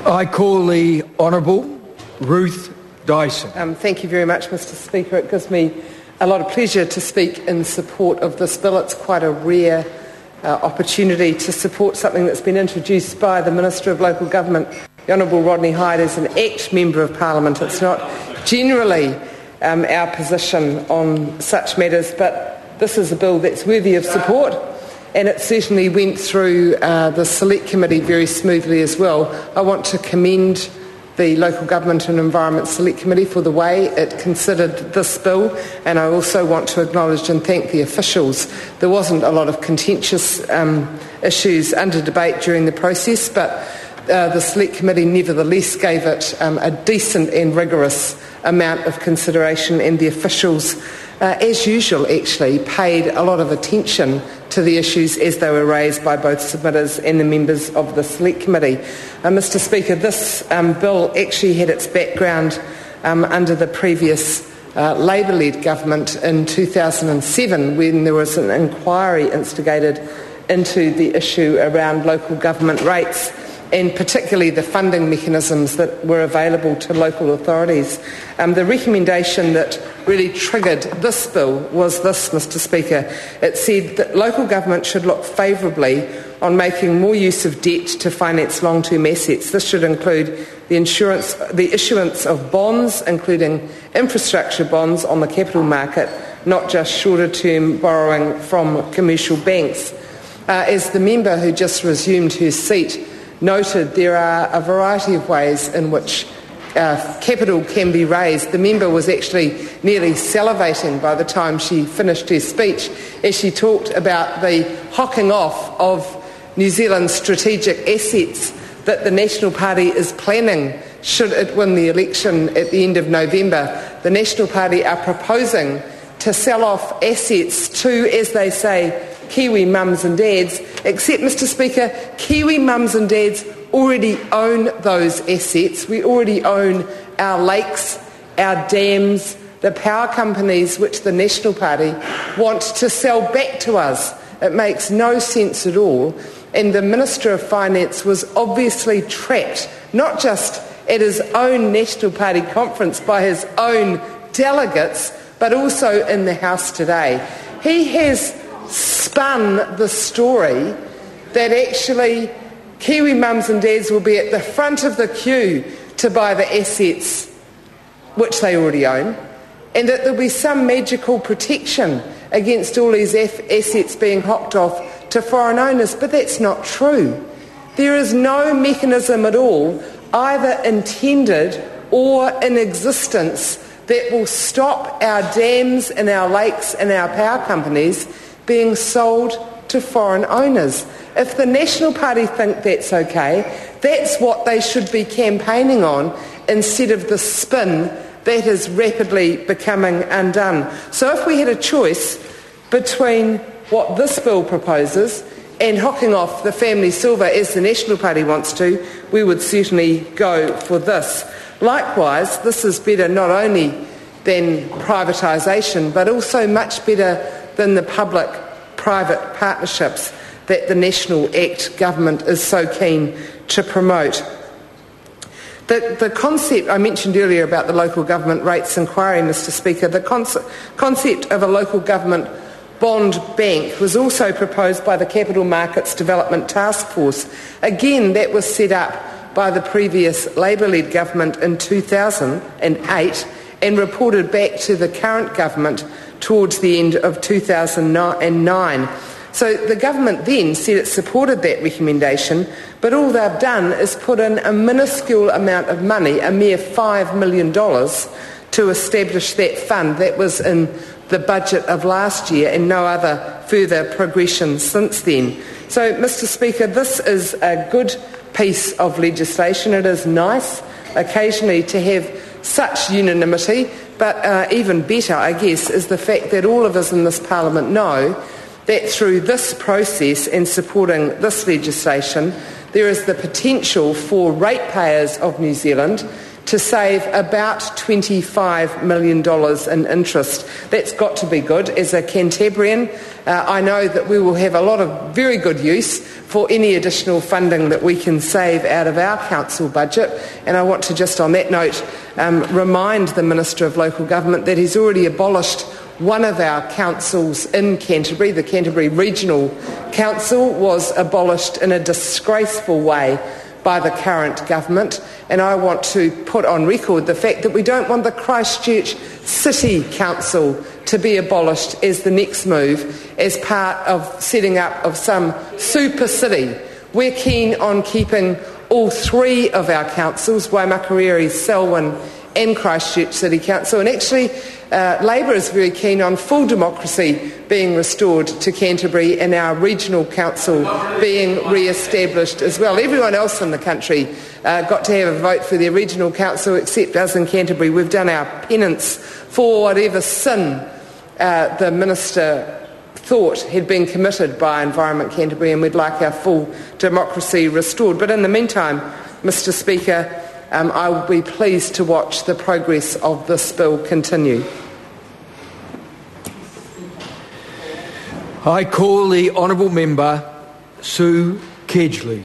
I call the Honourable Ruth Dyson. Thank you very much, Mr Speaker. It gives me a lot of pleasure to speak in support of this bill. It's quite a rare opportunity to support something that's been introduced by the Minister of Local Government, the Honourable Rodney Hyde, as an ex-Member of Parliament. It's not generally our position on such matters, but this is a bill that's worthy of support, and it certainly went through the Select Committee very smoothly as well. I want to commend the Local Government and Environment Select Committee for the way it considered this bill, and I also want to acknowledge and thank the officials. There wasn't a lot of contentious issues under debate during the process, but the Select Committee nevertheless gave it a decent and rigorous amount of consideration, and the officials, as usual actually, paid a lot of attention to the issues as they were raised by both submitters and the members of the Select Committee. Mr Speaker, this bill actually had its background under the previous Labour-led government in 2007, when there was an inquiry instigated into the issue around local government rates, and particularly the funding mechanisms that were available to local authorities. The recommendation that really triggered this bill was this, Mr Speaker. It said that local government should look favourably on making more use of debt to finance long-term assets. This should include the issuance of bonds, including infrastructure bonds on the capital market, not just shorter-term borrowing from commercial banks. As the member who just resumed her seat noted, there are a variety of ways in which capital can be raised. The member was actually nearly salivating by the time she finished her speech as she talked about the hocking off of New Zealand's strategic assets that the National Party is planning should it win the election at the end of November. The National Party are proposing to sell off assets to, as they say, Kiwi mums and dads, except, Mr Speaker, Kiwi mums and dads already own those assets. We already own our lakes, our dams, the power companies which the National Party want to sell back to us. It makes no sense at all. And the Minister of Finance was obviously trapped, not just at his own National Party conference by his own delegates, but also in the House today. He has spun the story that actually Kiwi mums and dads will be at the front of the queue to buy the assets which they already own, and that there will be some magical protection against all these assets being hocked off to foreign owners. But that's not true. There is no mechanism at all, either intended or in existence, that will stop our dams and our lakes and our power companies being sold to foreign owners. If the National Party think that's okay, that's what they should be campaigning on, instead of the spin that is rapidly becoming undone. So if we had a choice between what this bill proposes and hocking off the family silver as the National Party wants to, we would certainly go for this. Likewise, this is better not only than privatisation, but also much better than the public-private partnerships that the National Act government is so keen to promote. The concept I mentioned earlier about the local government rates inquiry, Mr Speaker, the concept of a local government bond bank was also proposed by the Capital Markets Development Task Force. Again, that was set up by the previous Labour-led government in 2008 and reported back to the current government towards the end of 2009. So the government then said it supported that recommendation, but all they've done is put in a minuscule amount of money, a mere $5 million, to establish that fund. That was in the budget of last year, and no other further progression since then. So, Mr Speaker, this is a good piece of legislation. It is nice occasionally to have such unanimity, but even better, I guess, is the fact that all of us in this Parliament know that through this process and supporting this legislation, there is the potential for ratepayers of New Zealand to save about $25 million in interest. That's got to be good. As a Cantabrian, I know that we will have a lot of very good use for any additional funding that we can save out of our council budget. And I want to just on that note remind the Minister of Local Government that he's already abolished one of our councils in Canterbury. The Canterbury Regional Council was abolished in a disgraceful way by the current government, and I want to put on record the fact that we don't want the Christchurch City Council to be abolished as the next move as part of setting up of some super city. We're keen on keeping all three of our councils, Waimakariri, Selwyn and Christchurch City Council, and actually Labour is very keen on full democracy being restored to Canterbury and our regional council being re-established as well. Everyone else in the country got to have a vote for their regional council except us in Canterbury. We've done our penance for whatever sin the Minister thought had been committed by Environment Canterbury, and we'd like our full democracy restored. But in the meantime, Mr Speaker, I will be pleased to watch the progress of this bill continue. I call the Honourable Member Sue Kedgley.